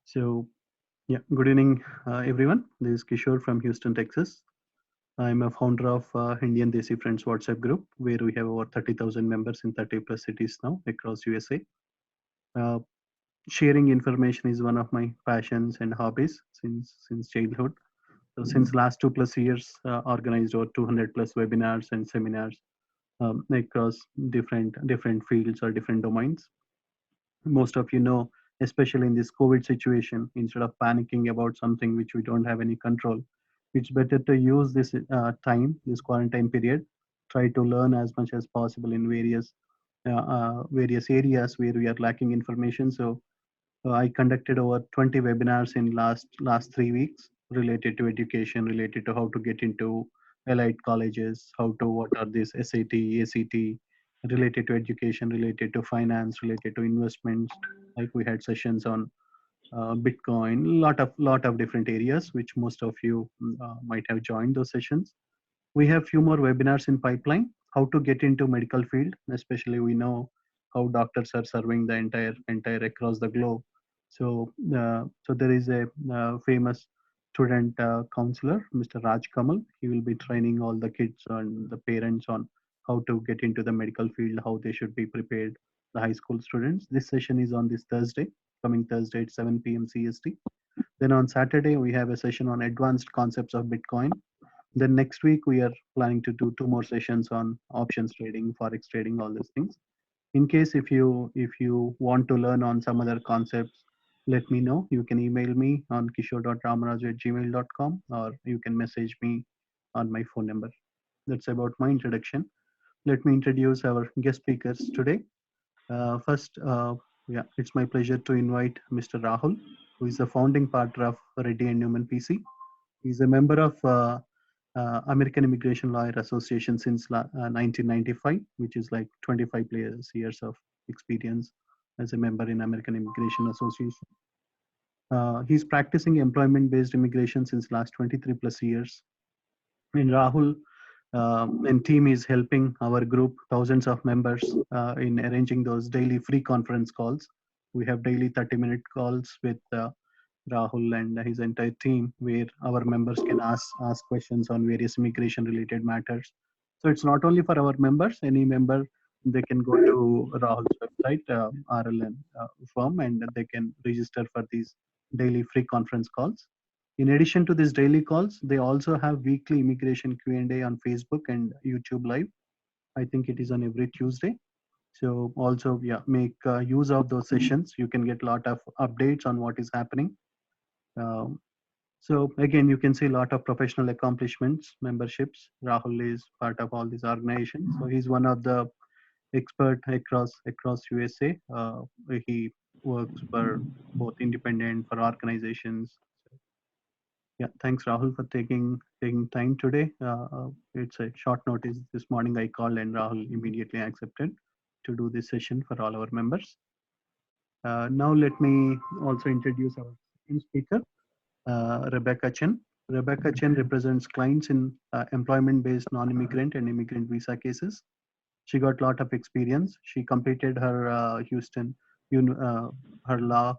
So, yeah, good evening, everyone. This is Kishore from Houston, Texas. I'm a founder of Indian Desi Friends WhatsApp group, where we have over 30,000 members in 30 plus cities now across USA. Uh, Sharing information is one of my passions and hobbies since childhood. So, since last 2 plus years, organized over 200 plus webinars and seminars across different fields or different domains. Most of you know, especially in this COVID situation, instead of panicking about something which we don't have any control, it's better to use this time, this quarantine period, try to learn as much as possible in various areas where we are lacking information. So I conducted over 20 webinars in last 3 weeks related to education, related to how to get into allied colleges, what are these SAT, ACT, related to education, related to finance, related to investments. Like we had sessions on Bitcoin, lot of different areas, which most of you might have joined those sessions. We have few more webinars in pipeline. How to get into medical field, especially we know how doctors are serving the entire across the globe. So there is a famous student counselor, Mr. Raj Kamal. He will be training all the kids and the parents on how to get into the medical field, how they should be prepared, the high school students. This session is on this Thursday, coming Thursday at 7 p.m. CST. Then on Saturday, we have a session on advanced concepts of Bitcoin. Then next week we are planning to do two more sessions on options trading, forex trading, all these things. In case if you want to learn on some other concepts, let me know. You can email me on kishore.ramaraju@gmail.com, or you can message me on my phone number. That's about my introduction. Let me introduce our guest speakers today. First, yeah, it's my pleasure to invite Mr. Rahul, who is the founding partner of Reddy and Newman PC. He's a member of American Immigration Lawyer Association since 1995, which is like 25 plus years of experience as a member in American Immigration Association. He's practicing employment-based immigration since last 23 plus years. And Rahul and team is helping our group, thousands of members, in arranging those daily free conference calls. We have daily 30-minute calls with Rahul and his entire team, where our members can ask questions on various immigration related matters. So it's not only for our members. Any member, they can go to Rahul's website, RLN firm, and they can register for these daily free conference calls. In addition to these daily calls, they also have weekly immigration Q&A on Facebook and YouTube Live. I think it is on every Tuesday. So also, yeah, make use of those sessions. You can get a lot of updates on what is happening. Um, so again, you can see a lot of professional accomplishments, memberships. Rahul is part of all these organizations. So he's one of the expert across USA. He works for both independent, for organizations. Yeah, thanks Rahul for taking time today. It's a short notice. This morning I called and Rahul immediately accepted to do this session for all our members. Now let me also introduce our second speaker, Rebecca Chen. Rebecca Chen represents clients in employment-based non-immigrant and immigrant visa cases. She got a lot of experience. She completed her her law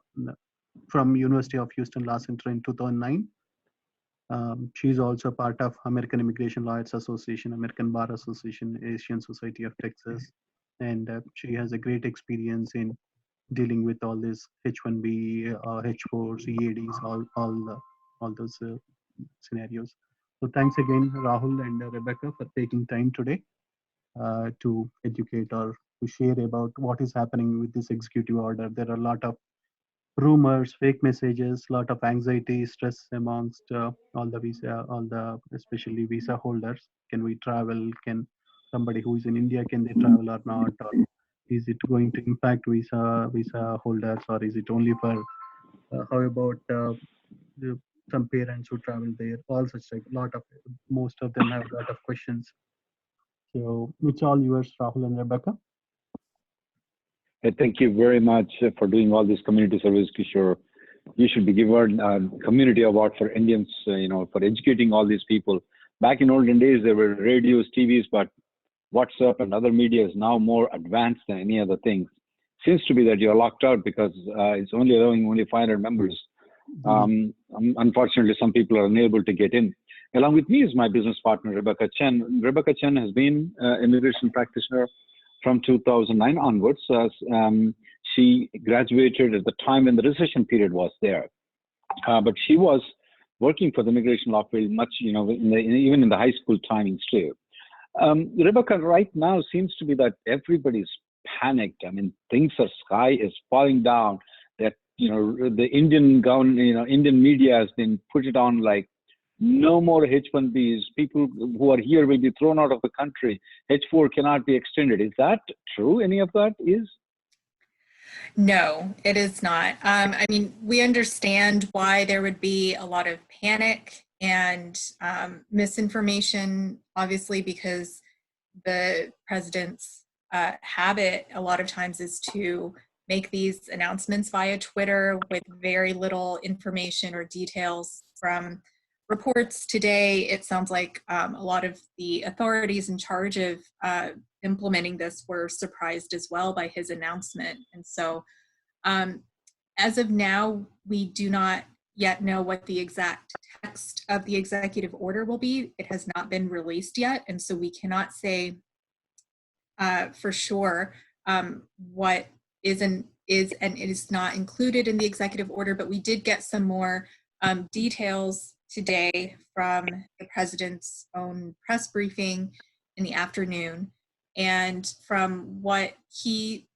from University of Houston Law Center in 2009. She's also part of American Immigration Lawyers Association, American Bar Association, Asian Society of Texas, and she has a great experience in dealing with all this H1B, H4s, EADs, all those scenarios. So thanks again, Rahul and Rebecca, for taking time today to educate or to share about what is happening with this executive order. There are a lot of rumors, fake messages, lot of anxiety, stress amongst especially visa holders. Can we travel? Can somebody who is in India, can they travel or not? Or is it going to impact visa holders, or is it only for how about the, some parents who travel there? All such like most of them have a lot of questions. So it's all yours, Rahul and Rebecca. Thank you very much for doing all this community service, Kishore. You should be given a community award for Indians, for educating all these people. Back in olden days, there were radios, TVs, but WhatsApp and other media is now more advanced than any other thing. Seems to be that you're locked out because it's only allowing only 500 members. Unfortunately, some people are unable to get in. Along with me is my business partner, Rebecca Chen. Rebecca Chen has been immigration practitioner from 2009 onwards. She graduated at the time when the recession period was there. But she was working for the immigration law field much, even in the high school timings too. Rebecca, right now seems to be that everybody's panicked. I mean, sky is falling down. That the Indian Indian media has been put it on like no more H-1Bs. People who are here will be thrown out of the country. H-4 cannot be extended. Is that true? Any of that is? No, it is not. I mean, we understand why there would be a lot of panic and misinformation, obviously, because the president's habit a lot of times is to make these announcements via Twitter with very little information or details. From reports today, it sounds like a lot of the authorities in charge of implementing this were surprised as well by his announcement. And so as of now, we do not yet know what the exact text of the executive order will be. It has not been released yet. And so we cannot say for sure what is and is not included in the executive order, but we did get some more details today from the president's own press briefing in the afternoon. And from what he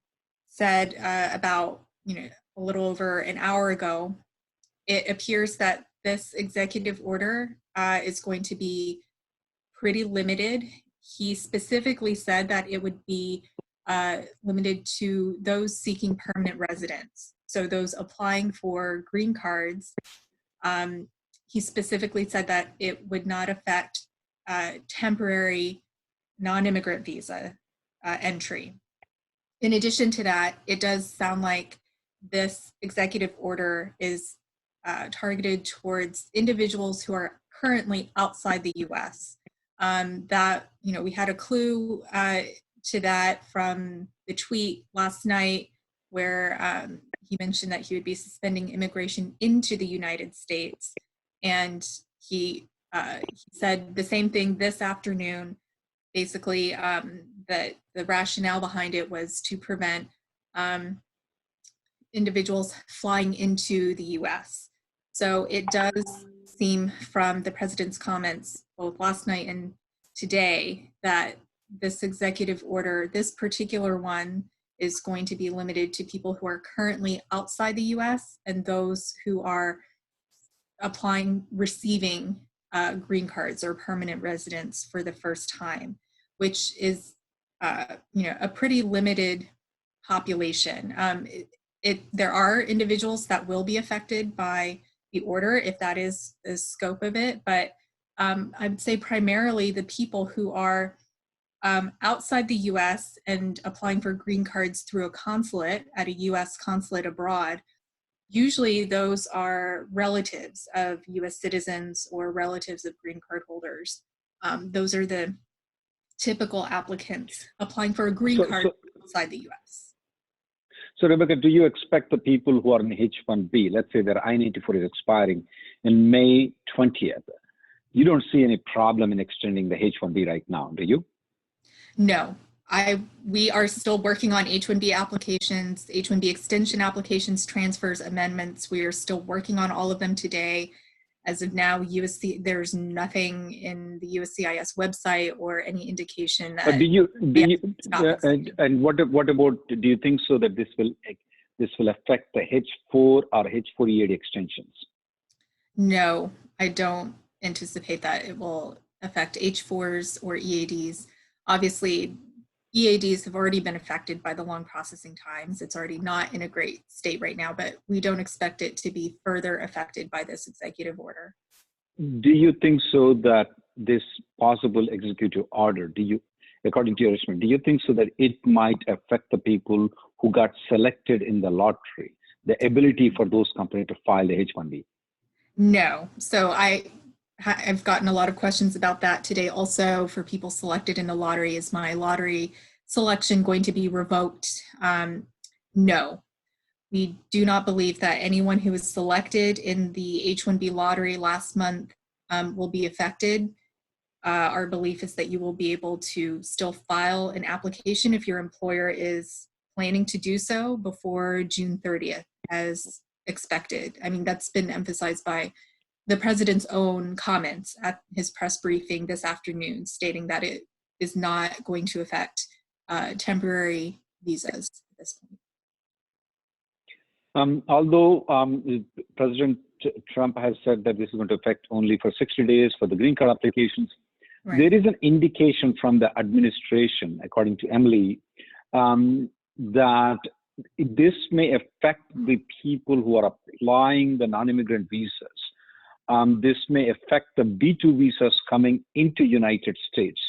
said about, a little over an hour ago, it appears that this executive order is going to be pretty limited. He specifically said that it would be limited to those seeking permanent residence. So those applying for green cards, he specifically said that it would not affect temporary non-immigrant visa entry. In addition to that, it does sound like this executive order is targeted towards individuals who are currently outside the U.S. That, we had a clue to that from the tweet last night where he mentioned that he would be suspending immigration into the United States. And he said the same thing this afternoon. Basically, that the rationale behind it was to prevent individuals flying into the U.S. So it does seem from the president's comments both last night and today that this executive order, this particular one, is going to be limited to people who are currently outside the U.S. and those who are receiving green cards or permanent residence for the first time, which is, a pretty limited population. There are individuals that will be affected by the order if that is the scope of it, but I would say primarily the people who are outside the U.S. and applying for green cards through a consulate at a U.S. consulate abroad. Usually those are relatives of U.S. citizens or relatives of green card holders. Those are the typical applicants applying for a green card outside the U.S. So Rebecca, do you expect the people who are in H-1B, let's say their I-94 is expiring in May 20th, you don't see any problem in extending the H-1B right now, do you? No. We are still working on H-1B applications, H-1B extension applications, transfers, amendments. We are still working on all of them today. As of now, there's nothing in the USCIS website or any indication that. And what about? Do you think so that this will affect the H-4 or H-4 EAD extensions? No, I don't anticipate that it will affect H-4s or EADs. Obviously, EADs have already been affected by the long processing times. It's already not in a great state right now, but we don't expect it to be further affected by this executive order. Do you think so that this possible executive order, according to your estimate, do you think so that it might affect the people who got selected in the lottery, the ability for those companies to file the H-1B? No. So I've gotten a lot of questions about that today also for people selected in the lottery. Is my lottery selection going to be revoked? No. We do not believe that anyone who was selected in the H-1B lottery last month will be affected. Our belief is that you will be able to still file an application if your employer is planning to do so before June 30th, as expected. I mean, that's been emphasized by the president's own comments at his press briefing this afternoon, stating that it is not going to affect temporary visas at this point. Although President Trump has said that this is going to affect only for 60 days for the green card applications, right, there is an indication from the administration, according to Emily, that this may affect the people who are applying the non-immigrant visas. This may affect the B2 visas coming into United States.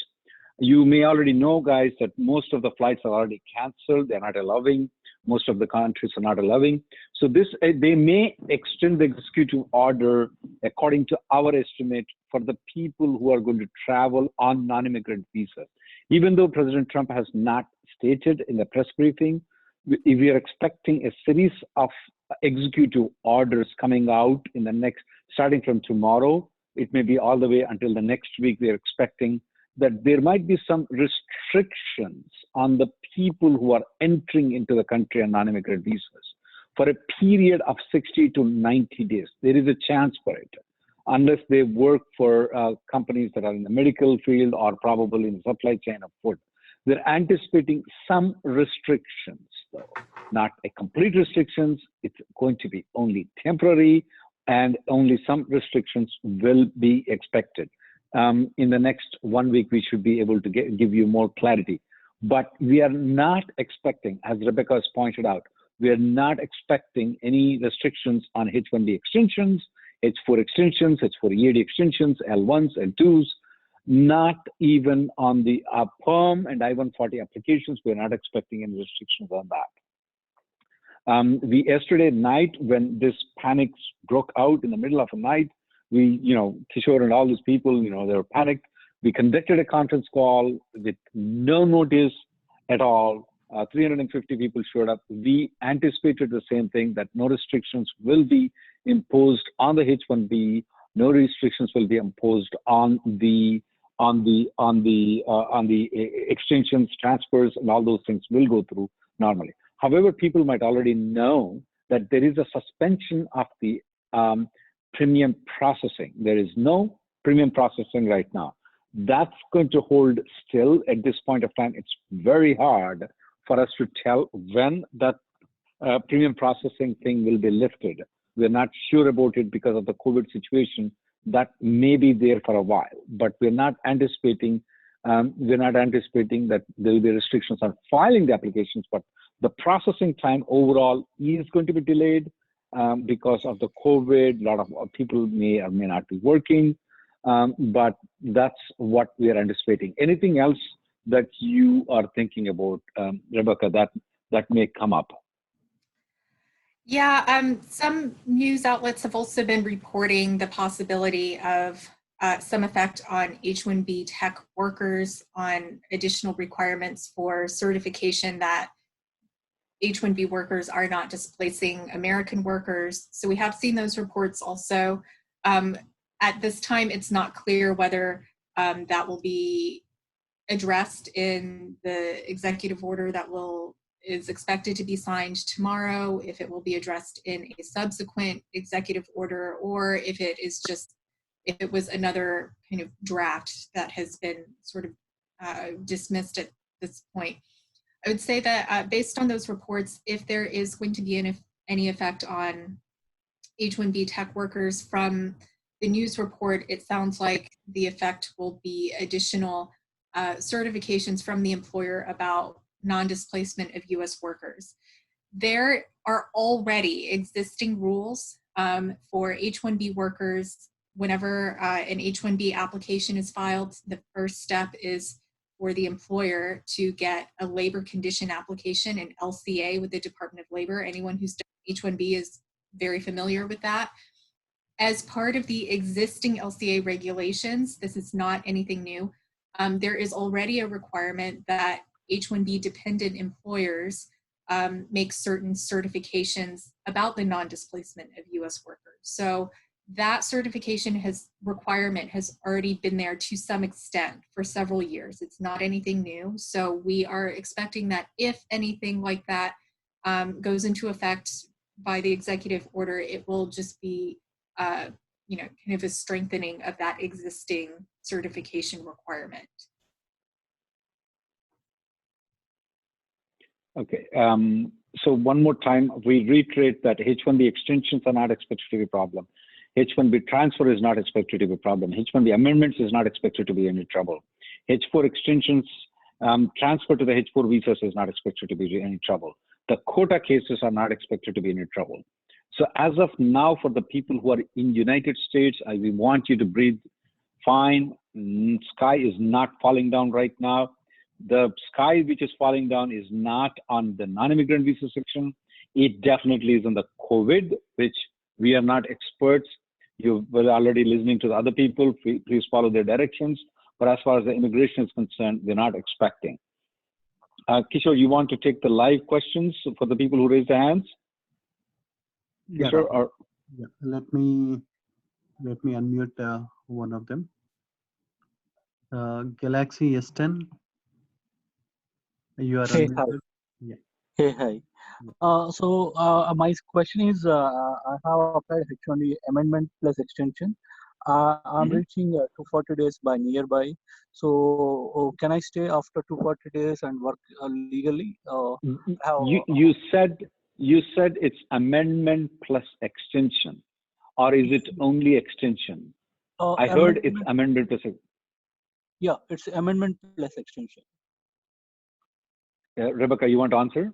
You may already know, guys, that most of the flights are already canceled. They're not allowing. Most of the countries are not allowing. So this, they may extend the executive order, according to our estimate, for the people who are going to travel on non-immigrant visas. Even though President Trump has not stated in the press briefing, we are expecting a series of executive orders coming out in the next, starting from tomorrow. It may be all the way until the next week. We are expecting that there might be some restrictions on the people who are entering into the country on non-immigrant visas for a period of 60 to 90 days. There is a chance for it, unless they work for companies that are in the medical field or probably in the supply chain of food. They're anticipating some restrictions, though, not a complete restrictions. It's going to be only temporary, and only some restrictions will be expected. In the next 1 week, we should be able to give you more clarity. But we are not expecting, as Rebecca has pointed out, we are not expecting any restrictions on H-1B extensions, H-4 extensions, H-4 EAD extensions, L-1s, L-2s, not even on the PERM and I-140 applications. We're not expecting any restrictions on that. Yesterday night, when this panic broke out in the middle of the night, we, Kishore and all these people, they were panicked. We conducted a conference call with no notice at all. 350 people showed up. We anticipated the same thing, that no restrictions will be imposed on the H-1B. No restrictions will be imposed on the extensions, transfers, and all those things will go through normally. However, people might already know that there is a suspension of the premium processing. There is no premium processing right now. That's going to hold still at this point of time. It's very hard for us to tell when that premium processing thing will be lifted. We're not sure about it because of the COVID situation. That may be there for a while, but we're not anticipating that there will be restrictions on filing the applications, but the processing time overall is going to be delayed because of the COVID. A lot of people may or may not be working, but that's what we are anticipating. Anything else that you are thinking about, Rebecca, that may come up? Yeah, some news outlets have also been reporting the possibility of some effect on H-1B tech workers, on additional requirements for certification that H-1B workers are not displacing American workers. So we have seen those reports also. At this time, it's not clear whether that will be addressed in the executive order that is expected to be signed tomorrow, if it will be addressed in a subsequent executive order, or if it was another kind of draft that has been sort of dismissed at this point. I would say that based on those reports, if there is going to be any effect on H-1B tech workers from the news report, it sounds like the effect will be additional certifications from the employer about non-displacement of US workers. There are already existing rules for H-1B workers. Whenever an H-1B application is filed, the first step is for the employer to get a labor condition application, an LCA, with the Department of Labor. Anyone who's done H-1B is very familiar with that. As part of the existing LCA regulations, this is not anything new. There is already a requirement that H-1B dependent employers make certain certifications about the non-displacement of US workers. So that certification requirement has already been there to some extent for several years. It's not anything new. So we are expecting that if anything like that goes into effect by the executive order, it will just be kind of a strengthening of that existing certification requirement. Okay. So one more time, we reiterate that H-1B extensions are not expected to be a problem. H-1B transfer is not expected to be a problem. H-1B amendments is not expected to be any trouble. H-4 extensions, transfer to the H-4 visas is not expected to be any trouble. The quota cases are not expected to be any trouble. So as of now, for the people who are in United States, we want you to breathe fine. Sky is not falling down right now. The sky which is falling down is not on the non-immigrant visa section. It definitely is on the COVID, which we are not experts. You were already listening to the other people. Please follow their directions. But as far as the immigration is concerned, we're not expecting. Kishore, you want to take the live questions for the people who raised their hands? Kishore, yeah, let me unmute one of them. Galaxy S10. You are Hey, unmuted. hi. Yeah. Hey, hi. My question is, I have applied H1B amendment plus extension. I'm reaching 240 days by nearby. So can I stay after 240 days and work legally? You said it's amendment plus extension, or is it only extension? I heard it's amendment plus. Yeah, it's amendment plus extension. Rebecca, you want to answer?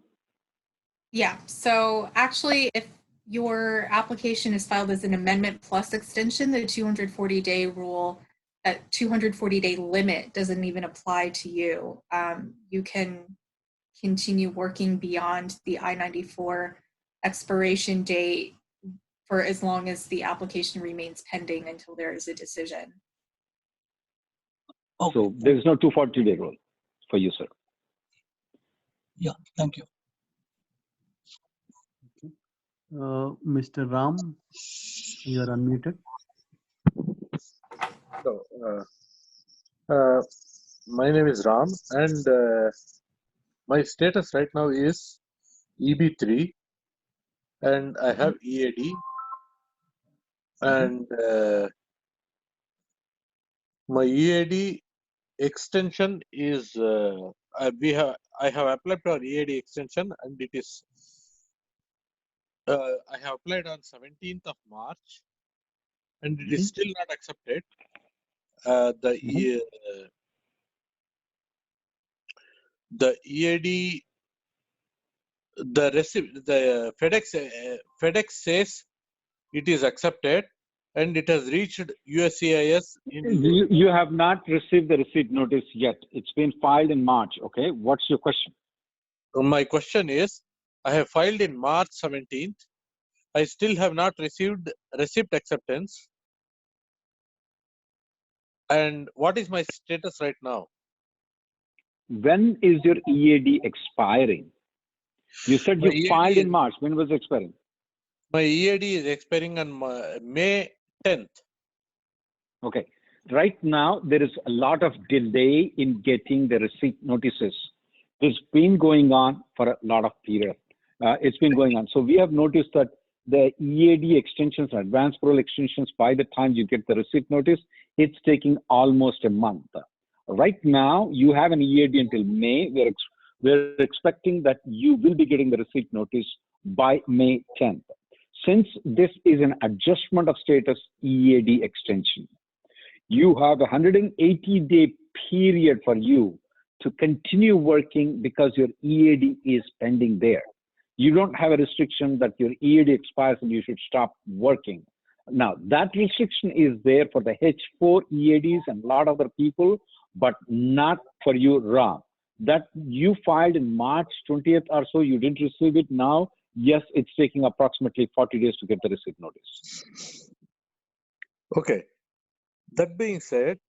Yeah, so actually, if your application is filed as an amendment plus extension, the 240-day rule, that 240-day limit doesn't even apply to you. You can continue working beyond the I-94 expiration date for as long as the application remains pending until there is a decision. Okay. So there's no 240-day rule for you, sir. Yeah, thank you. Mr. Ram, you are unmuted. So, my name is Ram, and my status right now is EB3, and I have EAD, and my EAD extension is I have applied for EAD extension, and it is I have applied on 17th of March, and it is still not accepted. The EAD, the FedEx says it is accepted and it has reached USCIS. You have not received the receipt notice yet. It's been filed in March. Okay, what's your question? My question is, I have filed in March 17th. I still have not received receipt acceptance. And what is my status right now? When is your EAD expiring? You said you filed in March. When was it expiring? My EAD is expiring on May 10th. Okay. Right now, there is a lot of delay in getting the receipt notices. It's been going on for a lot of period. It's been going on. So we have noticed that the EAD extensions, advanced parole extensions, by the time you get the receipt notice, it's taking almost a month. Right now, you have an EAD until May. We're expecting that you will be getting the receipt notice by May 10th. Since this is an adjustment of status EAD extension, you have a 180-day period for you to continue working because your EAD is pending there. You don't have a restriction that your EAD expires and you should stop working. Now, that restriction is there for the H4 EADs and a lot of other people, but not for you, Ram. That you filed in March 20th or so, you didn't receive it now. Yes, it's taking approximately 40 days to get the receipt notice. Okay. That being said,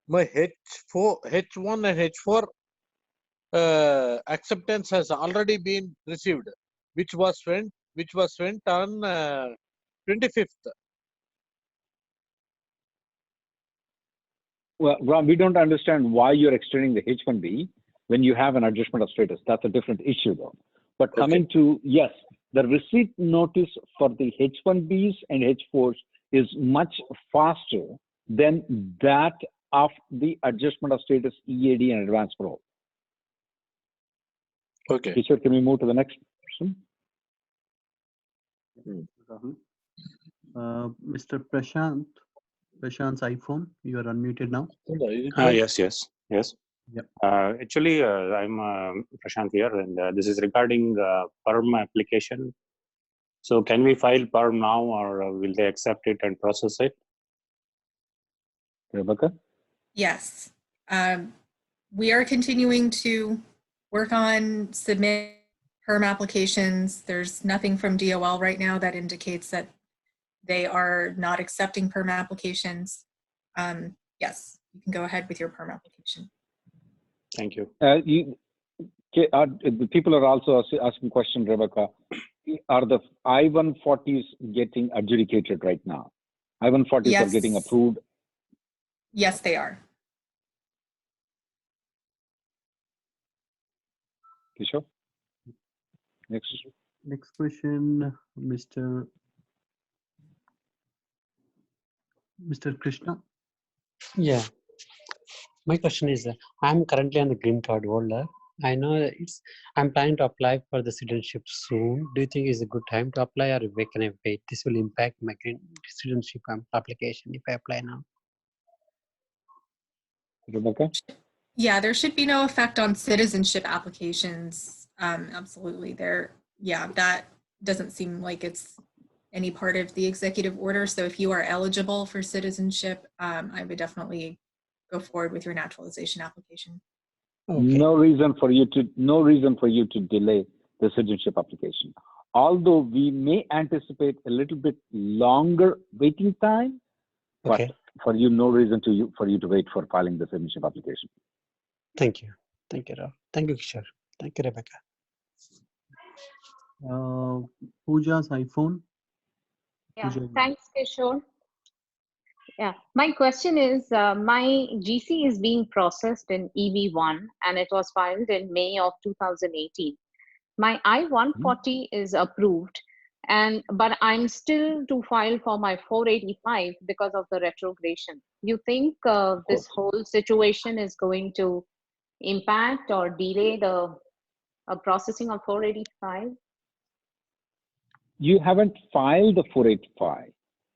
my H1 and H4 acceptance has already been received, which was sent on 25th. Well, Ram, we don't understand why you're extending the H-1B when you have an adjustment of status. That's a different issue, though. But coming to, yes, the receipt notice for the H-1Bs and H-4s is much faster than that of the adjustment of status EAD and advance parole. Okay. Kishore, can we move to the next person? Mr. Prashant's iPhone, you are unmuted now. Yes. Yep. Actually, I'm Prashant here, and this is regarding PERM application. So can we file PERM now, or will they accept it and process it? Rebecca? Yes. We are continuing to work on submit PERM applications. There's nothing from DOL right now that indicates that they are not accepting PERM applications. Yes, you can go ahead with your PERM application. Thank you. The people are also asking question, Rebecca. Are the I-140s getting adjudicated right now? I-140s Yes. are getting approved? Yes, they are. Kishore? Next question, Mr. Krishna. Yeah. My question is, I'm currently on the green card holder. I know I'm planning to apply for the citizenship soon. Do you think it's a good time to apply, or can I wait? This will impact my citizenship application if I apply now. Rebecca? Yeah, there should be no effect on citizenship applications. Absolutely. That doesn't seem like it's any part of the executive order. So if you are eligible for citizenship, I would definitely go forward with your naturalization application. Okay. No reason for you to delay the citizenship application. Although we may anticipate a little bit longer waiting time, Okay. but for you, no reason for you to wait for filing the citizenship application. Thank you. Thank you, Rob. Thank you, Kishore. Thank you, Rebecca. Pooja's iPhone. Yeah, Pooja. thanks, Kishore. Yeah, my question is, my GC is being processed in EB1 and it was filed in May of 2018. My I-140 is approved, but I'm still to file for my 485 because of the retrogradation. You think this whole situation is going to impact or delay the processing of 485? You haven't filed the 485.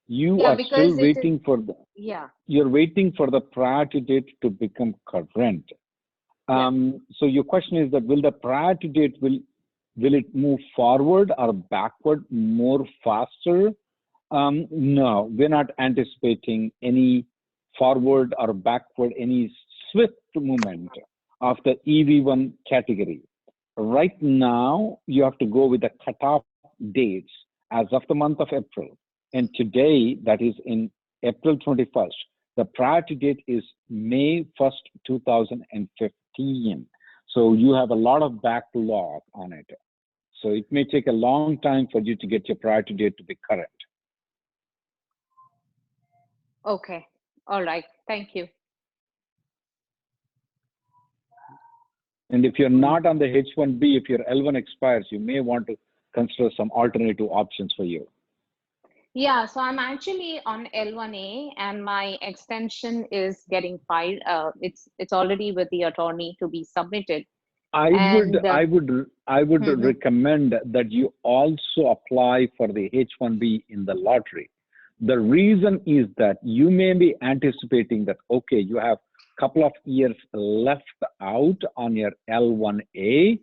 You are still waiting for the. Yeah. You're waiting for the priority date to become current. So your question is that will the priority date will it move forward or backward more faster? No, we're not anticipating any forward or backward, any swift movement of the EV1 category. Right now, you have to go with the cutoff dates as of the month of April. And today, that is in April 21st, the priority date is May 1st, 2015. So you have a lot of backlog on it. So it may take a long time for you to get your priority date to be current. Okay. All right. Thank you. And if you're not on the H-1B, if your L1 expires, you may want to consider some alternative options for you. Yeah, so I'm actually on L1A and my extension is getting filed. It's already with the attorney to be submitted. I would recommend that you also apply for the H-1B in the lottery. The reason is that you may be anticipating that, okay, you have a couple of years left out on your L1A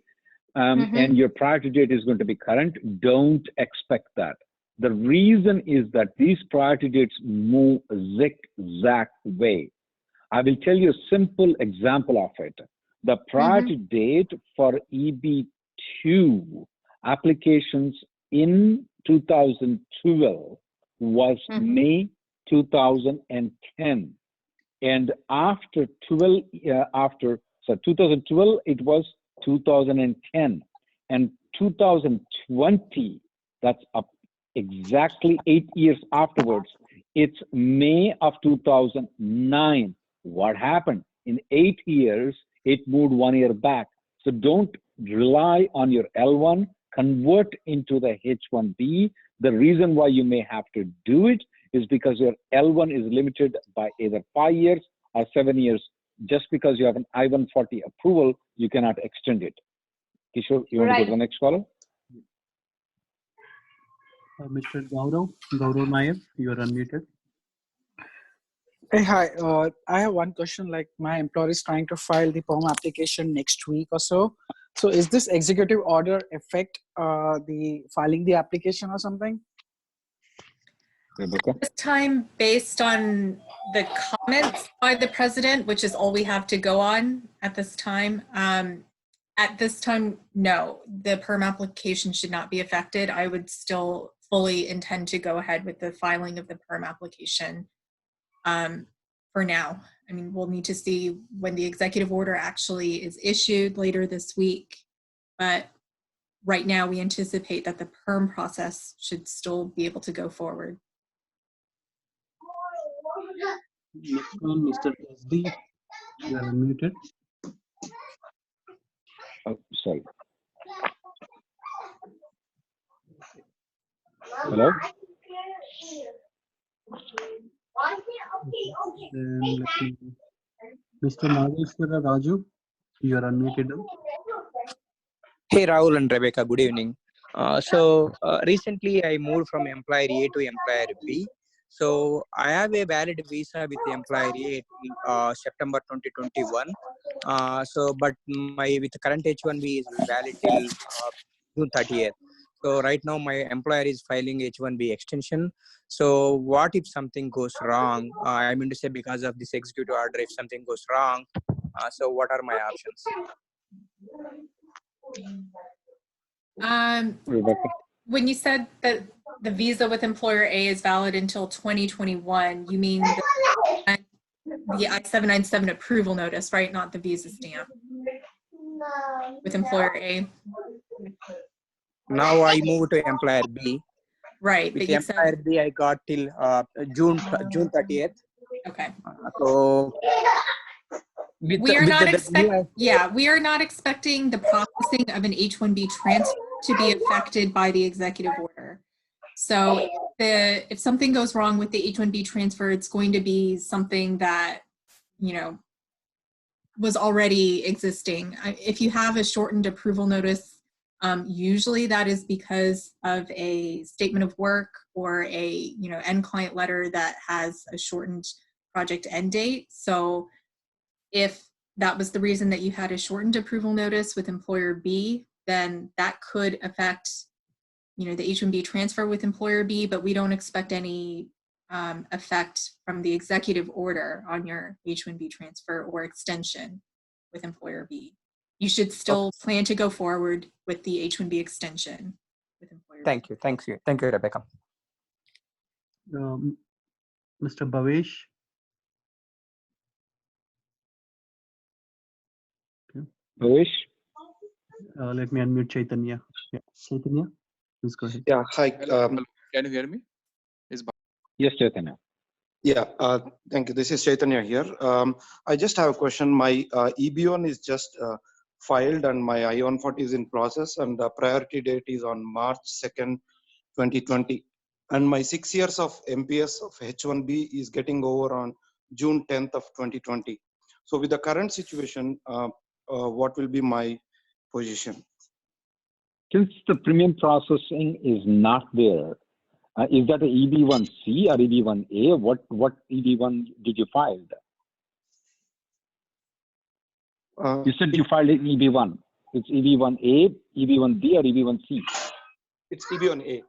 and your priority date is going to be current. Don't expect that. The reason is that these priority dates move zigzag way. I will tell you a simple example of it. The priority date for EB2 applications in 2012 was May 2010. And after 2012, it was 2010, and 2020, that's up exactly 8 years afterwards. It's May of 2009. What happened? In 8 years, it moved 1 year back. So don't rely on your L1, convert into the H1B. The reason why you may have to do it is because your L1 is limited by either 5 years or 7 years. Just because you have an I-140 approval, you cannot extend it. Kishore, you want to go to the next caller? Mr. Gaurav Nair, you are unmuted. Hey, hi. I have one question. Like, my employer is trying to file the PERM application next week or so. So is this executive order affect the filing the application or something? Rebecca? This time, based on the comments by the president, which is all we have to go on at this time, no, the PERM application should not be affected. I would still fully intend to go ahead with the filing of the PERM application for now. I mean, we'll need to see when the executive order actually is issued later this week, but right now we anticipate that the PERM process should still be able to go forward. Next one, Mr. SD, you are unmuted. Oh, sorry. Hello? Mr. Nageshwara Raju, you are unmuted. Hey Rahul and Rebecca, good evening. Recently I moved from employer A to employer B. So I have a valid visa with the employer A till September 2021. But with the current H1B is valid till June 30th. So right now my employer is filing H1B extension. So what if something goes wrong? I mean to say, because of this executive order, if something goes wrong, so what are my options? When you said that the visa with employer A is valid until 2021, you mean the I-797 approval notice, right? Not the visa stamp with employer A. Now I move to employer B. Right. With but employer B, I got till June 30th. Okay. So we are not expecting the processing of an H-1B transfer to be affected by the executive order. So if something goes wrong with the H-1B transfer, it's going to be something that, was already existing. If you have a shortened approval notice, usually that is because of a statement of work or a end client letter that has a shortened project end date. So if that was the reason that you had a shortened approval notice with employer B, then that could affect the H-1B transfer with employer B, but we don't expect any effect from the executive order on your H-1B transfer or extension with employer B. You should still plan to go forward with the H-1B extension with employer Thank B. you. Thank you, Rebecca. Mr. Bhavesh. Okay. Bhavesh? Let me unmute Chaitanya. Yeah, Chaitanya, please go ahead. Yeah, hi. Can you hear me? Yes, Chaitanya. Yeah, thank you. This is Chaitanya here. I just have a question. My EB1 is just filed and my I-140 is in process, and the priority date is on March 2nd, 2020. And my 6 years of MPS of H1B is getting over on June 10th of 2020. So with the current situation, what will be my position? Since the premium processing is not there, is that a EB1C or EB1A? What EB1 did you file? You said you filed in EB1. It's EB1A, EB1B, or EB1C? It's EB1A.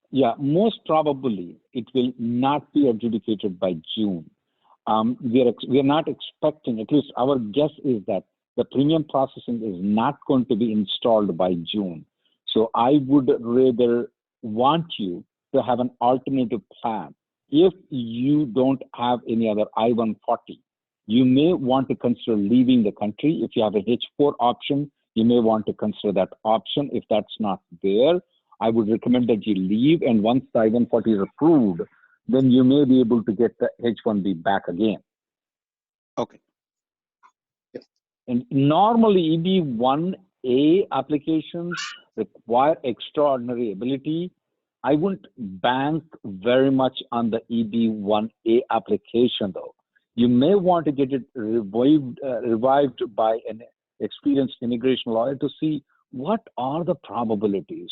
Yeah, most probably it will not be adjudicated by June. We are not expecting, at least our guess is that the premium processing is not going to be installed by June. So I would rather want you to have an alternative plan. If you don't have any other I-140, you may want to consider leaving the country. If you have a H4 option, you may want to consider that option. If that's not there, I would recommend that you leave. And once the I-140 is approved, then you may be able to get the H-1B back again. Okay. Yes. And normally EB-1A applications require extraordinary ability. I wouldn't bank very much on the EB-1A application though. You may want to get it revived by an experienced immigration lawyer to see what are the probabilities.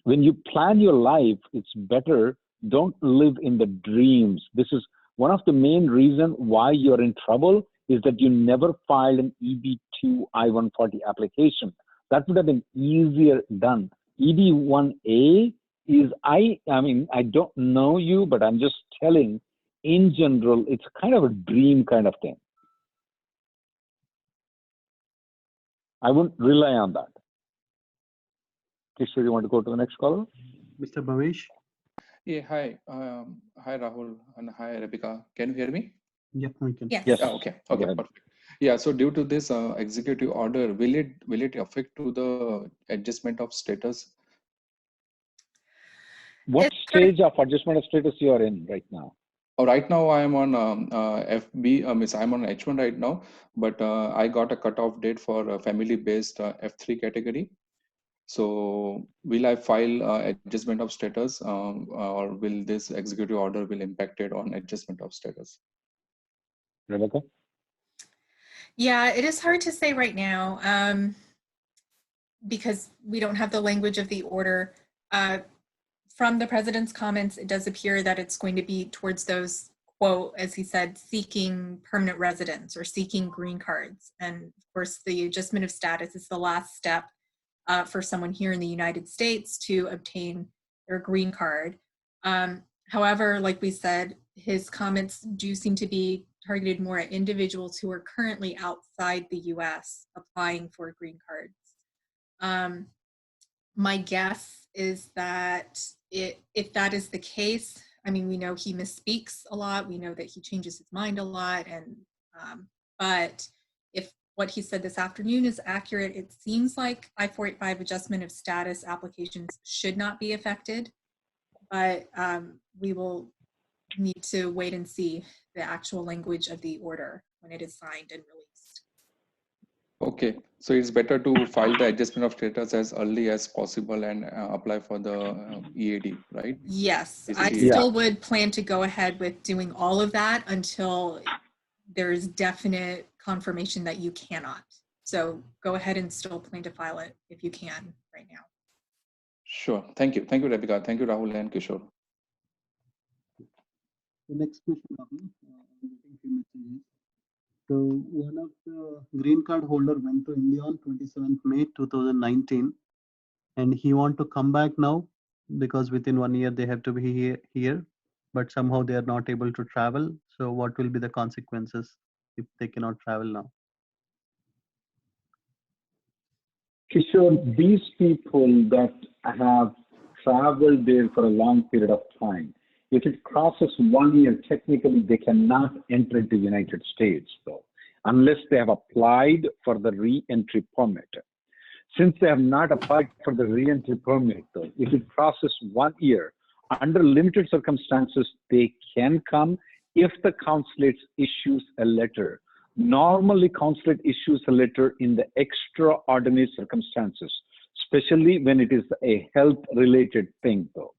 When you plan your life, it's better, don't live in the dreams. This is one of the main reasons why you're in trouble, is that you never filed an EB-2 I-140 application. That would have been easier done. EB-1A is, I mean, I don't know you, but I'm just telling, in general, it's kind of a dream kind of thing. I wouldn't rely on that. Kishore, you want to go to the next caller? Mr. Bhavesh? Yeah, hi. Hi, Rahul, and hi, Rebecca. Can you hear me? Yeah, we can. Yes. Yes. Okay, perfect. Yeah, so due to this executive order, will it affect to the adjustment of status? What stage of adjustment of status you are in right now? Right now, I am on FB. I'm on H1 right now, but I got a cutoff date for a family-based F3 category. So, will I file adjustment of status, or will this executive order will impact it on adjustment of status? Rebecca? Yeah, it is hard to say right now because we don't have the language of the order. From the president's comments, it does appear that it's going to be towards those, quote, as he said, seeking permanent residence or seeking green cards. And of course, the adjustment of status is the last step for someone here in the United States to obtain their green card. However, like we said, his comments do seem to be targeted more at individuals who are currently outside the US applying for green cards. My guess is that if that is the case, I mean, we know he misspeaks a lot. We know that he changes his mind a lot. And but if what he said this afternoon is accurate, it seems like I-485 adjustment of status applications should not be affected. But we will need to wait and see the actual language of the order when it is signed and released. Okay, so it's better to file the adjustment of status as early as possible and apply for the EAD, right? Yes, I Basically, still would plan to go ahead with doing all of that until there is definite confirmation that you cannot. So go ahead and still plan to file it if you can right now. Sure. Thank you. Thank you, Rebecca. Thank you, Rahul and Kishore. The next question, Rahul, I'm getting few messages. So one of the green card holder went to India on 27th May 2019, and he want to come back now because within 1 year they have to be here, but somehow they are not able to travel. So what will be the consequences if they cannot travel now? Kishore, these people that have traveled there for a long period of time, if it crosses 1 year, technically they cannot enter into the United States, though, unless they have applied for the re-entry permit. Since they have not applied for the re-entry permit, though, if it crosses 1 year, under limited circumstances, they can come if the consulate issues a letter. Normally, consulate issues a letter in the extraordinary circumstances, especially when it is a health-related thing, though.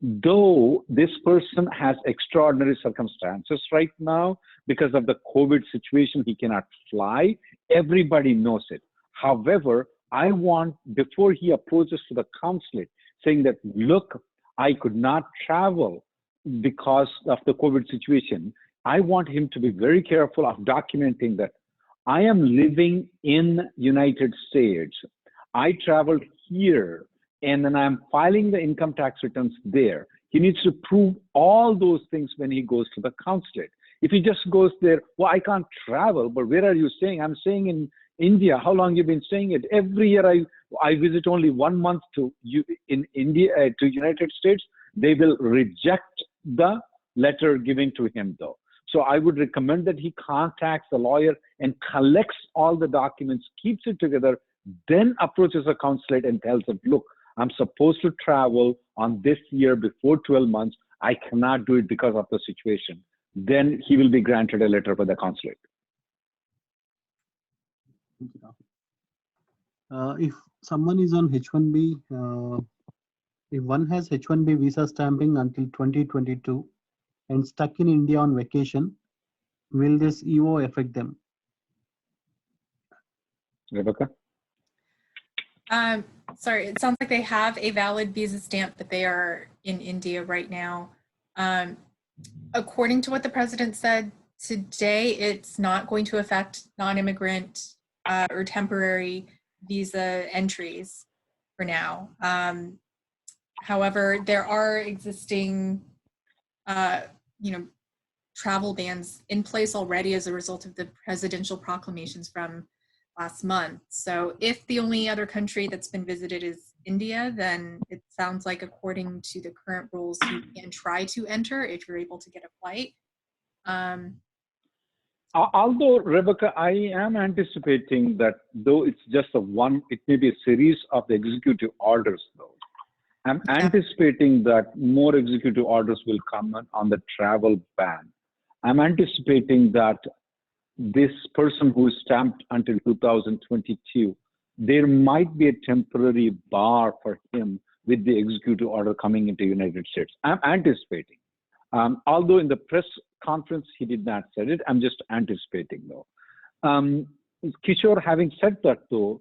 Though this person has extraordinary circumstances right now because of the COVID situation, he cannot fly. Everybody knows it. However, I want, before he approaches to the consulate saying that, look, I could not travel because of the COVID situation, I want him to be very careful of documenting that I am living in United States. I traveled here, and then I'm filing the income tax returns there. He needs to prove all those things when he goes to the consulate. If he just goes there, well, I can't travel, but where are you staying? I'm staying in India. How long you been staying it? Every year I visit only 1 month to India, to United States. They will reject the letter given to him, though. So I would recommend that he contacts the lawyer and collects all the documents, keeps it together, then approaches a consulate and tells them, look, I'm supposed to travel on this year before 12 months. I cannot do it because of the situation. Then he will be granted a letter by the consulate. If someone is on H-1B, if one has H-1B visa stamping until 2022 and stuck in India on vacation, will this EO affect them? Rebecca? Sorry, it sounds like they have a valid visa stamp, but they are in India right now. According to what the president said today, it's not going to affect non-immigrant or temporary visa entries for now. However, there are existing, travel bans in place already as a result of the presidential proclamations from last month. So if the only other country that's been visited is India, then it sounds like according to the current rules, you can try to enter if you're able to get a flight. Although, Rebecca, I am anticipating that though it's just it may be a series of the executive orders though. I'm anticipating that more executive orders will come on the travel ban. I'm anticipating that this person who is stamped until 2022, there might be a temporary bar for him with the executive order coming into the United States. I'm anticipating. Although in the press conference, he did not say it, I'm just anticipating though. Kishore, having said that though,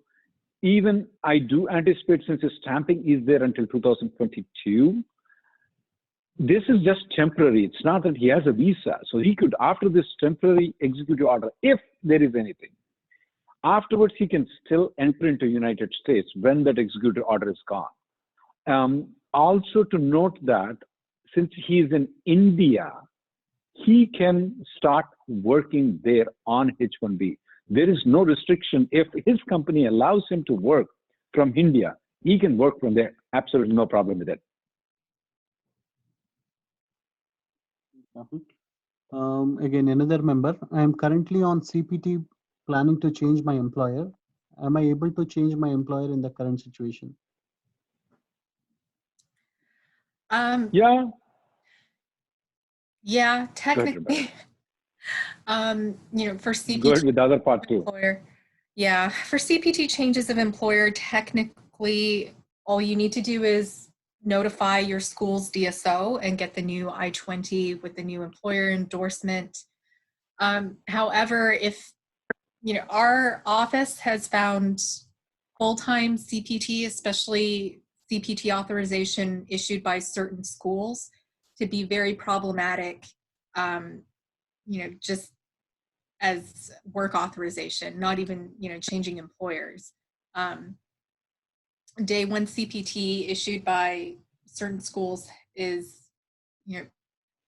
even I do anticipate since his stamping is there until 2022, this is just temporary. It's not that he has a visa. So he could, after this temporary executive order, if there is anything, afterwards he can still enter into the United States when that executive order is gone. Also to note that since he is in India, he can start working there on H-1B. There is no restriction. If his company allows him to work from India, he can work from there. Absolutely no problem with it. Again, another member. I am currently on CPT planning to change my employer. Am I able to change my employer in the current situation? Yeah, technically. For CPT. Good with the other part too. Employer, yeah, for CPT changes of employer, technically, all you need to do is notify your school's DSO and get the new I-20 with the new employer endorsement. However, if our office has found full-time CPT, especially CPT authorization issued by certain schools, to be very problematic, just as work authorization, not even, changing employers. Day one CPT issued by certain schools is,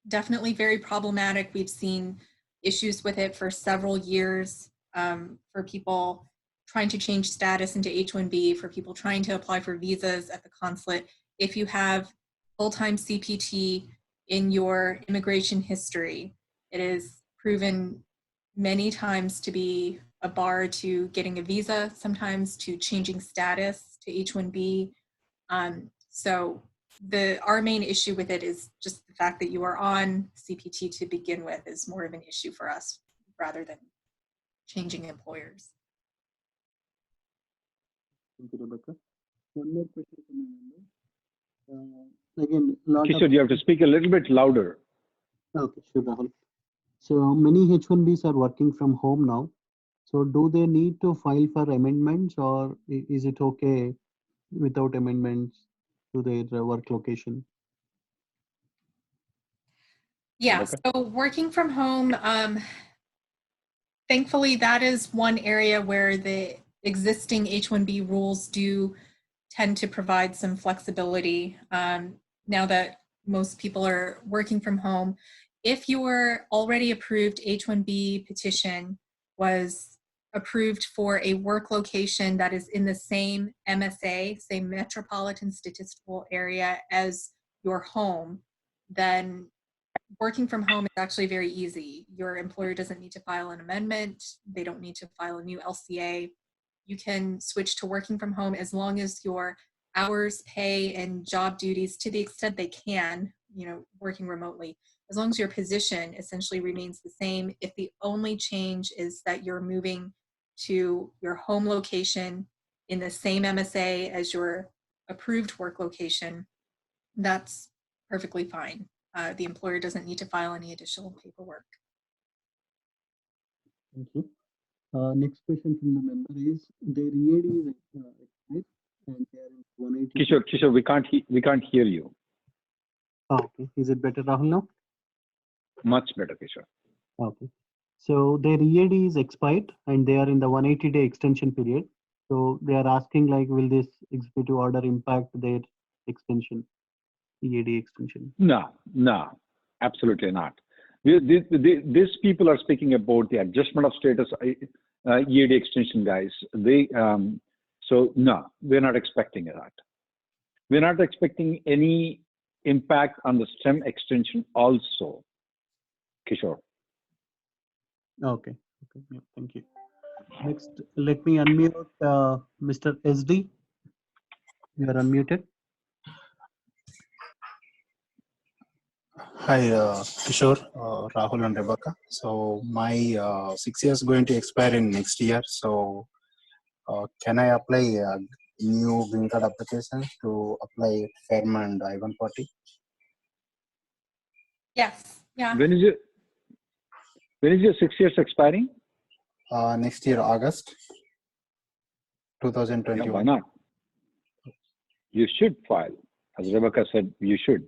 definitely very problematic. We've seen issues with it for several years, for people trying to change status into H-1B, for people trying to apply for visas at the consulate. If you have full-time CPT in your immigration history, it is proven many times to be a bar to getting a visa, sometimes to changing status to H-1B. So our main issue with it is just the fact that you are on CPT to begin with is more of an issue for us rather than changing employers. Thank you, Rebecca. One more question from my member. Again, Kishore, you have to speak a little bit louder. Okay, sure, Rahul. So many H-1Bs are working from home now. So do they need to file for amendments, or is it okay without amendments to their work location? Yeah, so working from home, thankfully that is one area where the existing H-1B rules do tend to provide some flexibility now that most people are working from home. If your already approved H-1B petition was approved for a work location that is in the same MSA, same metropolitan statistical area as your home, then working from home is actually very easy. Your employer doesn't need to file an amendment. They don't need to file a new LCA. You can switch to working from home as long as your hours, pay, and job duties, to the extent they can, working remotely, as long as your position essentially remains the same. If the only change is that you're moving to your home location in the same MSA as your approved work location, that's perfectly fine. The employer doesn't need to file any additional paperwork. Thank you. Next question from the member is their EAD is expired and they are in 180. Kishore, we can't hear you. Oh, okay. Is it better, Rahul, now? Much better, Kishore. Okay. So their EAD is expired and they are in the 180-day extension period. So they are asking, like, will this executive order impact their extension, EAD extension? No, absolutely not. These people are speaking about the adjustment of status, EAD extension, guys. So no, we're not expecting that. We're not expecting any impact on the STEM extension also, Kishore. Okay. Yeah, thank you. Next, let me unmute Mr. SD. You are unmuted. Hi, Kishore, Rahul and Rebecca. So my 6 years going to expire in next year. So can I apply a new green card application to apply FERM and I-140? Yes. Yeah. When is your 6 years expiring? Next year, August 2021. Yeah, why not? You should file. As Rebecca said, you should.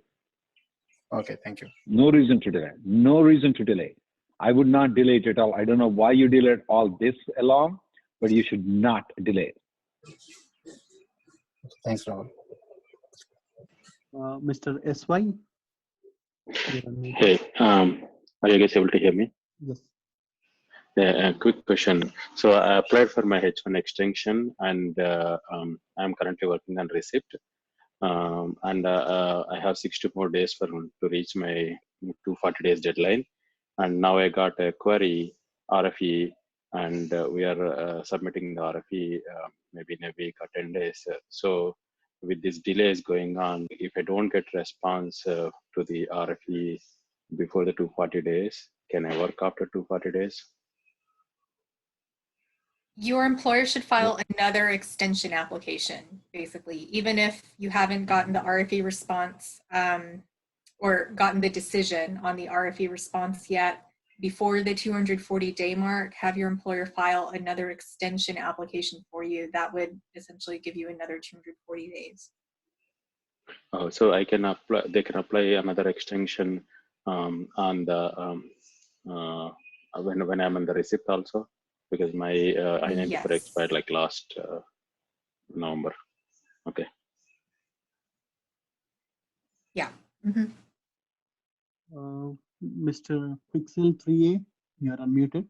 Okay, thank you. No reason to delay. No reason to delay. I would not delay it at all. I don't know why you delayed all this along, but you should not delay. Thanks, Rahul. Mr. SY. Hey, are you guys able to hear me? Yes. Yeah, a quick question. So I applied for my H1 extension, and I'm currently working on receipt. And I have 60 more days to reach my 240 days deadline. And now I got a query RFE, and we are submitting the RFE maybe in a week or 10 days. So with these delays going on, if I don't get response to the RFE before the 240 days, can I work after 240 days? Your employer should file another extension application, basically, even if you haven't gotten the RFE response or gotten the decision on the RFE response yet. Before the 240-day mark, have your employer file another extension application for you. That would essentially give you another 240 days. Oh, so I can apply. They can apply another extension on the when I'm on the receipt also, because my I-94 expired like last November. Okay. Yeah. Mm-hmm. Mr. Pixel 3A, you are unmuted.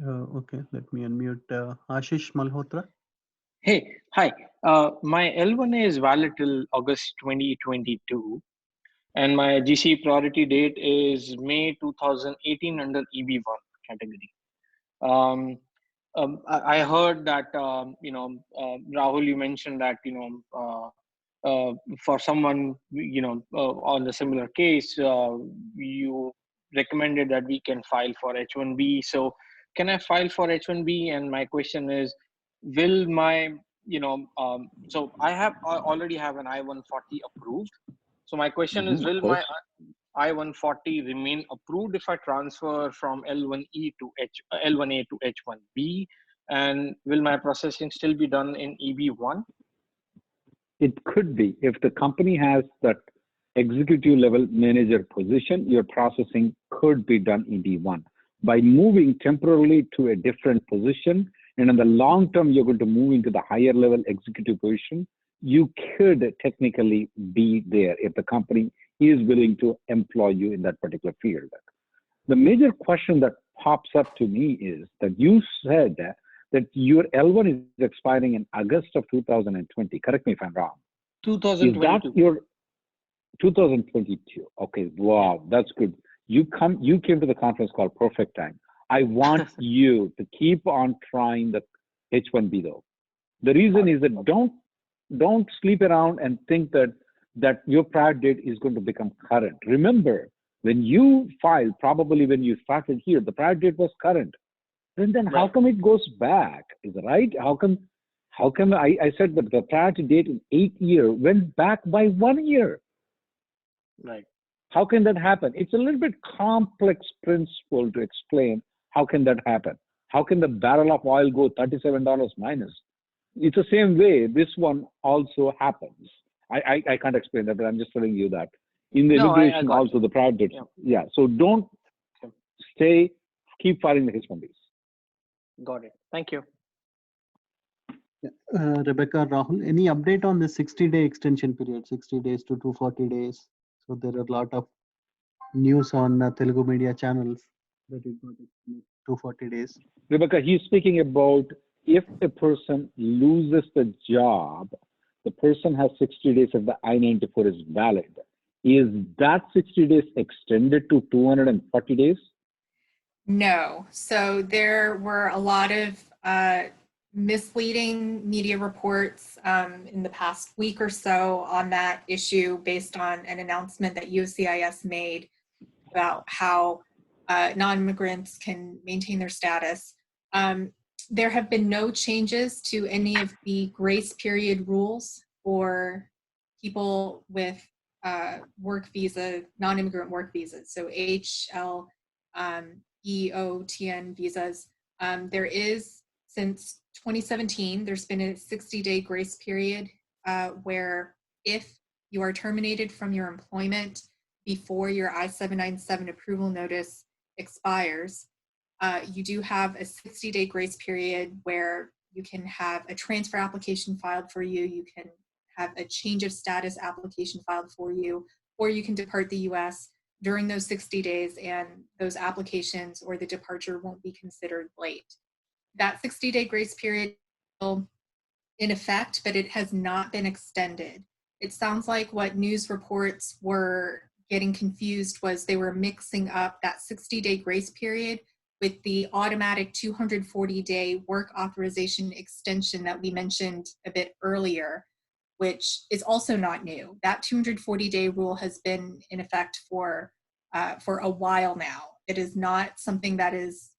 Okay, let me unmute Ashish Malhotra. Hey, hi. My L1A is valid till August 2022, and my GC priority date is May 2018 under EB1 category. I heard that Rahul, you mentioned that for someone on a similar case, you recommended that we can file for H1B. So can I file for H1B? And my question is, will my so I already have an I-140 approved. So my question is, will my I-140 remain approved if I transfer from L1A to H1B? And will my processing still be done in EB1? It could be. If the company has that executive level manager position, your processing could be done in EB1. By moving temporarily to a different position, and in the long term, you're going to move into the higher level executive position, you could technically be there if the company is willing to employ you in that particular field. The major question that pops up to me is that you said that your L1 is expiring in August of 2020. Correct me if I'm wrong. Is that 2022. your 2022? Okay, wow, that's good. You came to the conference call perfect time. I want you to keep on trying the H1B though. The reason is that don't sleep around and think that your prior date is going to become current. Remember, when you filed, probably when you started here, the prior date was current. And then how come it goes back? Is it right? How come I said that the priority date in 8 years went back by 1 year? Right. How can that happen? It's a little bit complex principle to explain how can that happen. How can the barrel of oil go $37 minus? It's the same way this one also happens. I can't explain that, but I'm just telling you that. In the No, I immigration got also you. the prior dates. Yeah. Yeah. So don't keep filing the H1Bs. Got it. Thank you. Rebecca, Rahul, any update on the 60-day extension period, 60 days to 240 days? So there are a lot of news on Telugu media channels that it got extended 240 days. Rebecca, he's speaking about if a person loses the job, the person has 60 days if the I-94 is valid. Is that 60 days extended to 240 days? No. So there were a lot of misleading media reports in the past week or so on that issue based on an announcement that USCIS made about how non-immigrants can maintain their status. There have been no changes to any of the grace period rules for people with work visa, non-immigrant work visas, so HL, EOTN visas. There is, since 2017, there's been a 60-day grace period where if you are terminated from your employment before your I-797 approval notice expires, you do have a 60-day grace period where you can have a transfer application filed for you, you can have a change of status application filed for you, or you can depart the US during those 60 days and those applications or the departure won't be considered late. That 60-day grace period is still in effect, but it has not been extended. It sounds like what news reports were getting confused was they were mixing up that 60-day grace period with the automatic 240-day work authorization extension that we mentioned a bit earlier, which is also not new. That 240-day rule has been in effect for a while now. It is not something that is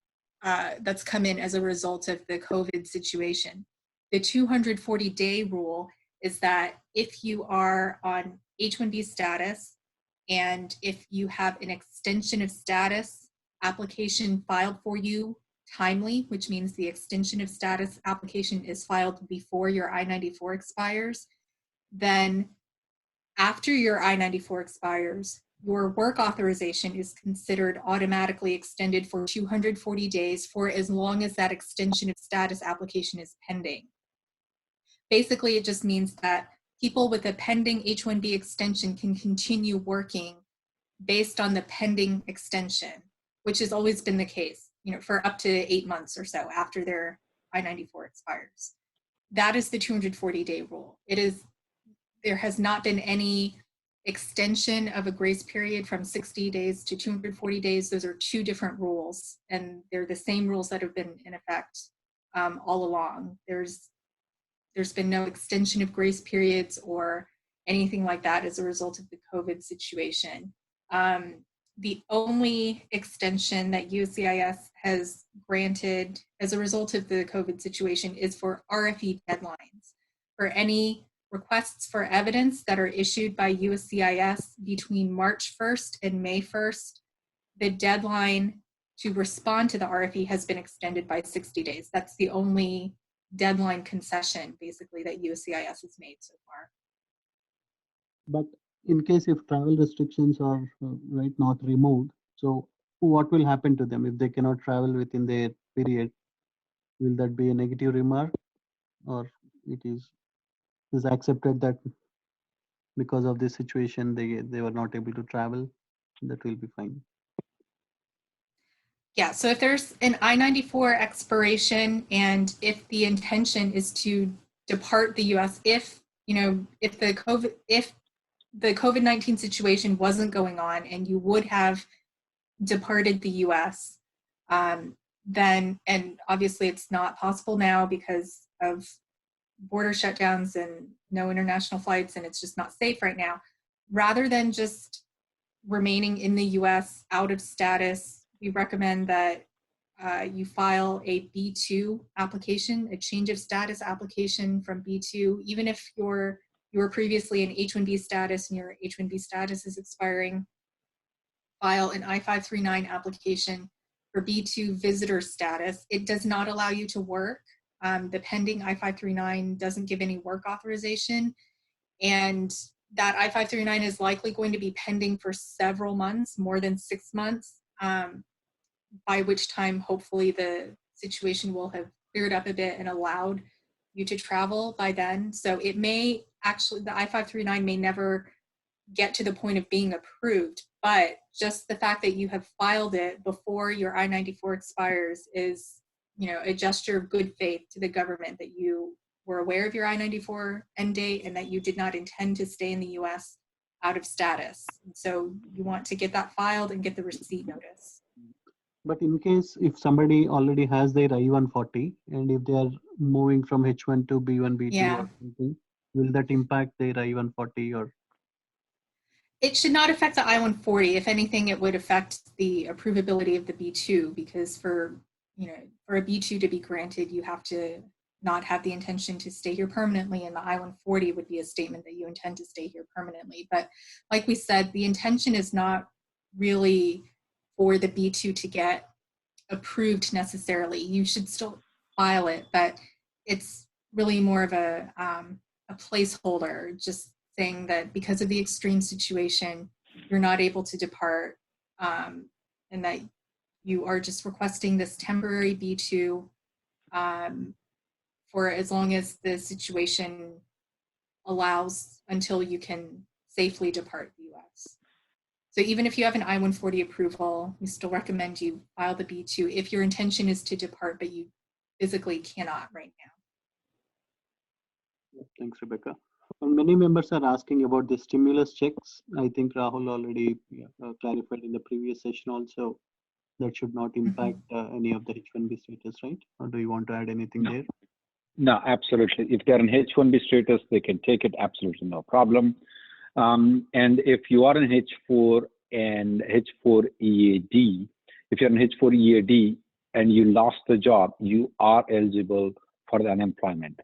that's come in as a result of the COVID situation. The 240-day rule is that if you are on H-1B status and if you have an extension of status application filed for you timely, which means the extension of status application is filed before your I-94 expires, then after your I-94 expires, your work authorization is considered automatically extended for 240 days for as long as that extension of status application is pending. Basically, it just means that people with a pending H-1B extension can continue working based on the pending extension, which has always been the case, for up to 8 months or so after their I-94 expires. That is the 240-day rule. There has not been any extension of a grace period from 60 days to 240 days. Those are two different rules, and they're the same rules that have been in effect all along. There's been no extension of grace periods or anything like that as a result of the COVID situation. The only extension that USCIS has granted as a result of the COVID situation is for RFE deadlines. For any requests for evidence that are issued by USCIS between March 1st and May 1st, the deadline to respond to the RFE has been extended by 60 days. That's the only deadline concession, basically, that USCIS has made so far. But in case if travel restrictions are not removed, so what will happen to them if they cannot travel within their period? Will that be a negative remark, or it is accepted that because of this situation they were not able to travel? That will be fine. Yeah, so if there's an I-94 expiration and if the intention is to depart the US, if the COVID-19 situation wasn't going on and you would have departed the US, then, and obviously it's not possible now because of border shutdowns and no international flights, and it's just not safe right now. Rather than just remaining in the US out of status, we recommend that you file a B2 application, a change of status application from B2, even if you were previously in H-1B status and your H-1B status is expiring. File an I-539 application for B2 visitor status. It does not allow you to work. The pending I-539 doesn't give any work authorization, and that I-539 is likely going to be pending for several months, more than 6 months, by which time hopefully the situation will have cleared up a bit and allowed you to travel by then. So it may actually, the I-539 may never get to the point of being approved, but just the fact that you have filed it before your I-94 expires is, a gesture of good faith to the government that you were aware of your I-94 end date and that you did not intend to stay in the US out of status. And so you want to get that filed and get the receipt notice. But in case if somebody already has their I-140 and if they are moving from H1 to B1, B2 Yeah. or something, will that impact their I-140 or? It should not affect the I-140. If anything, it would affect the approvability of the B2 because for a B2 to be granted, you have to not have the intention to stay here permanently, and the I-140 would be a statement that you intend to stay here permanently. But like we said, the intention is not really for the B2 to get approved necessarily. You should still file it, but it's really more of a placeholder, just saying that because of the extreme situation, you're not able to depart, and that you are just requesting this temporary B2 for as long as the situation allows until you can safely depart the US. So even if you have an I-140 approval, we still recommend you file the B2 if your intention is to depart, but you physically cannot right now. Thanks, Rebecca. Many members are asking about the stimulus checks. I think Rahul already clarified in the previous session also that should not impact any of the H-1B status, right? Or do you want to add anything there? No, absolutely. If they're in H-1B status, they can take it, absolutely no problem. And if you are in H-4 and H-4 EAD, if you're in H-4 EAD and you lost the job, you are eligible for the unemployment.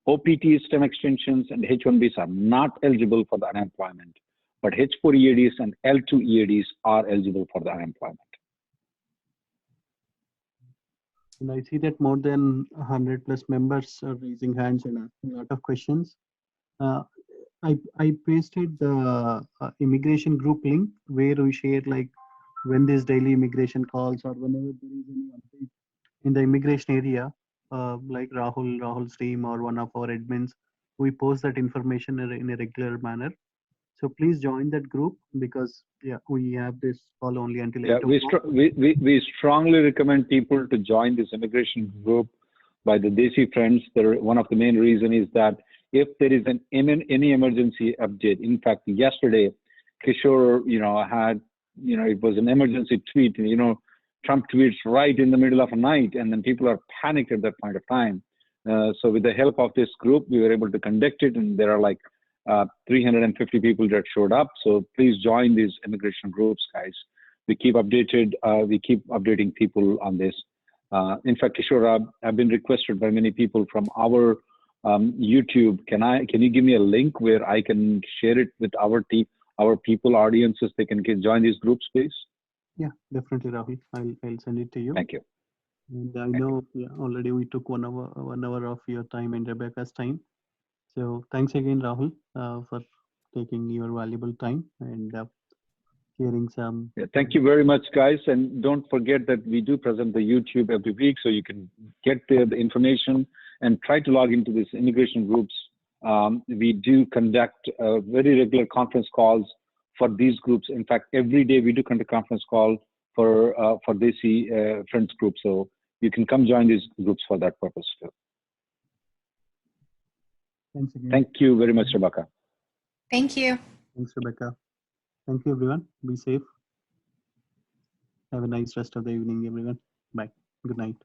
OPT STEM extensions and H-1Bs are not eligible for the unemployment, but H-4 EADs and L2 EADs are eligible for the unemployment. And I see that more than 100 plus members are raising hands and asking a lot of questions. I pasted the immigration group link where we share like when there's daily immigration calls or whenever there is any update in the immigration area, like Rahul's team or one of our admins, we post that information in a regular manner. So please join that group because we have this call only until 8 o'clock. We strongly recommend people to join this immigration group by the Desi friends. One of the main reason is that if there is any emergency update, in fact, yesterday, Kishore, had, it was an emergency tweet, Trump tweets right in the middle of the night, and then people are panicked at that point of time. So with the help of this group, we were able to conduct it, and there are like 350 people that showed up. So please join these immigration groups, guys. We keep updated. We keep updating people on this. In fact, Kishore, I've been requested by many people from our YouTube. Can you give me a link where I can share it with our team, our people, audiences? They can join these groups, please. Yeah, definitely, Rahul. I'll send it to you. Thank you. And I know already we took 1 hour of your time and Rebecca's time. So thanks again, Rahul, for taking your valuable time and sharing some. Yeah, thank you very much, guys. And don't forget that we do present the YouTube every week, so you can get there the information and try to log into these immigration groups. We do conduct very regular conference calls for these groups. In fact, every day we do conduct conference call for Desi Friends group. So you can come join these groups for that purpose too. Thanks again. Thank you very much, Rebecca. Thank you. Thanks, Rebecca. Thank you, everyone. Be safe. Have a nice rest of the evening, everyone. Bye. Good night.